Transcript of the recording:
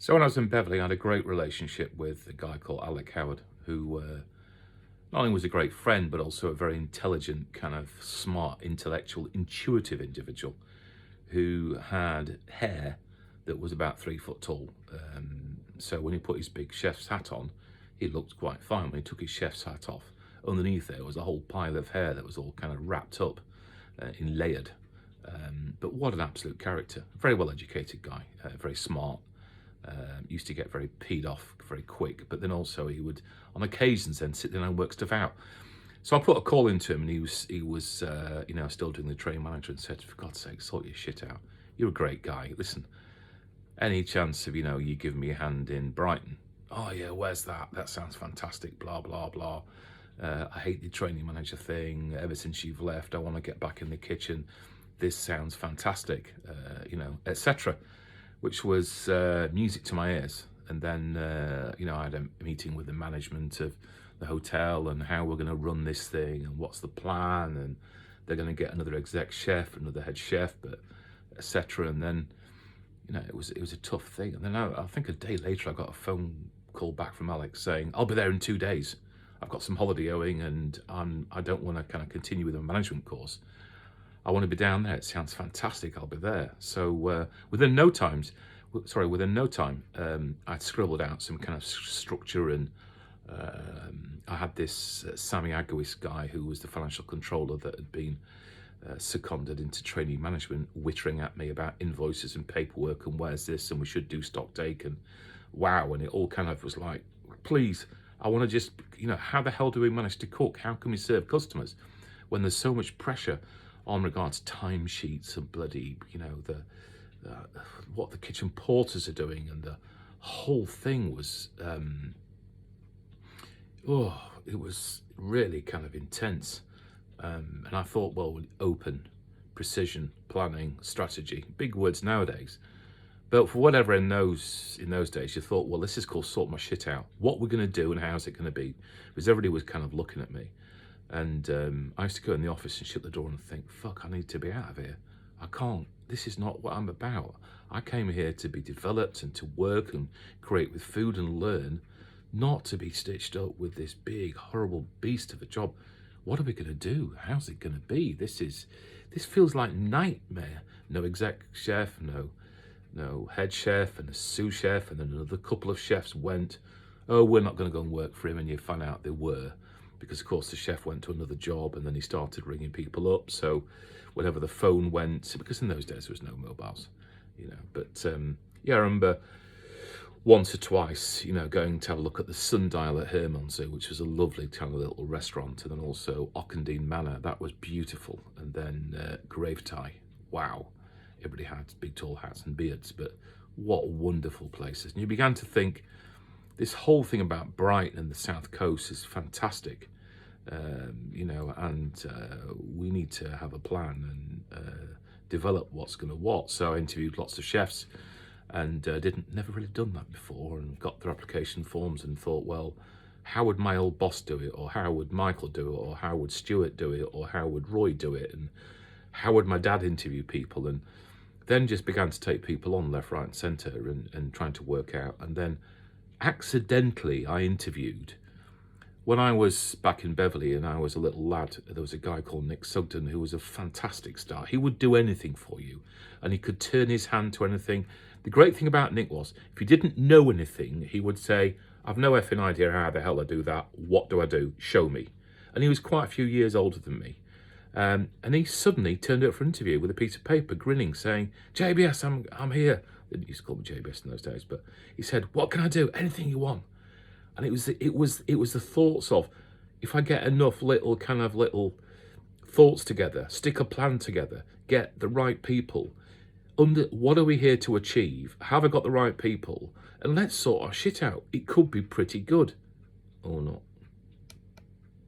So when I was in Beverly, I had a great relationship with a guy called Alec Howard, who not only was a great friend, but also a very intelligent, kind of smart, intellectual, intuitive individual who had hair that was about 3 foot tall. So when he put his big chef's hat on, he looked quite fine. When he took his chef's hat off, underneath there was a whole pile of hair that was all kind of wrapped up in layered. But what an absolute character. Very well-educated guy, very smart. Used to get very peed off very quick, but then also he would, on occasions, then sit down and work stuff out. So I put a call into him, and he was, still doing the training manager, and said, "For God's sake, sort your shit out. You're a great guy. Listen, any chance of you giving me a hand in Brighton?" "Oh yeah, where's that? That sounds fantastic. Blah blah blah. I hate the training manager thing. Ever since you've left, I want to get back in the kitchen. This sounds fantastic. Etc." Which was music to my ears. And then, I had a meeting with the management of the hotel and how we're going to run this thing and what's the plan. And they're going to get another exec chef, another head chef, but etc. And then, it was a tough thing. And then I think a day later, I got a phone call back from Alex saying, "I'll be there in 2 days. I've got some holiday owing and I don't want to kind of continue with a management course. I want to be down there. It sounds fantastic. I'll be there." So within no time, I'd scribbled out some kind of structure, and I had this Sammy Agawis guy who was the financial controller that had been seconded into training management, wittering at me about invoices and paperwork and where's this and we should do stock take and wow. And it all kind of was like, please, I want to just, how the hell do we manage to cook? How can we serve customers when there's so much pressure on regards timesheets and bloody, what the kitchen porters are doing, and the whole thing was, it was really kind of intense. And I thought, well, open, precision, planning, strategy, big words nowadays. But for whatever in those days, you thought, well, this is called sort my shit out. What we're going to do and how's it going to be? Because everybody was kind of looking at me. And I used to go in the office and shut the door and think, fuck, I need to be out of here. I can't. This is not what I'm about. I came here to be developed and to work and create with food and learn, not to be stitched up with this big, horrible beast of a job. What are we going to do? How's it going to be? This feels like nightmare. No exec chef, no head chef and a sous chef, and then another couple of chefs went, "Oh, we're not going to go and work for him," and you find out they were. Because, of course, the chef went to another job and then he started ringing people up. So whenever the phone went, because in those days there was no mobiles, But, I remember once or twice, going to have a look at the Sundial at Hermondsey, which was a lovely kind of little restaurant. And then also Ockendene Manor, that was beautiful. And then Gravetie, wow. Everybody had big tall hats and beards, but what wonderful places. And you began to think, this whole thing about Brighton and the South Coast is fantastic, and we need to have a plan and develop what's going to what. So I interviewed lots of chefs and never really done that before, and got their application forms and thought, well, how would my old boss do it? Or how would Michael do it? Or how would Stuart do it? Or how would Roy do it? And how would my dad interview people? And then just began to take people on left, right and centre and trying to work out. And then accidentally I interviewed, when I was back in Beverly and I was a little lad, there was a guy called Nick Sugden who was a fantastic star. He would do anything for you and he could turn his hand to anything. The great thing about Nick was, if you didn't know anything, he would say, "I've no effing idea how the hell I do that. What do I do? Show me." And he was quite a few years older than me. And he suddenly turned up for an interview with a piece of paper, grinning, saying, "JBS, I'm here." They didn't used to call me JBS in those days, but he said, "What can I do? Anything you want." And it was the thoughts of, if I get enough little thoughts together, stick a plan together, get the right people, what are we here to achieve? Have I got the right people? And let's sort our shit out. It could be pretty good or not.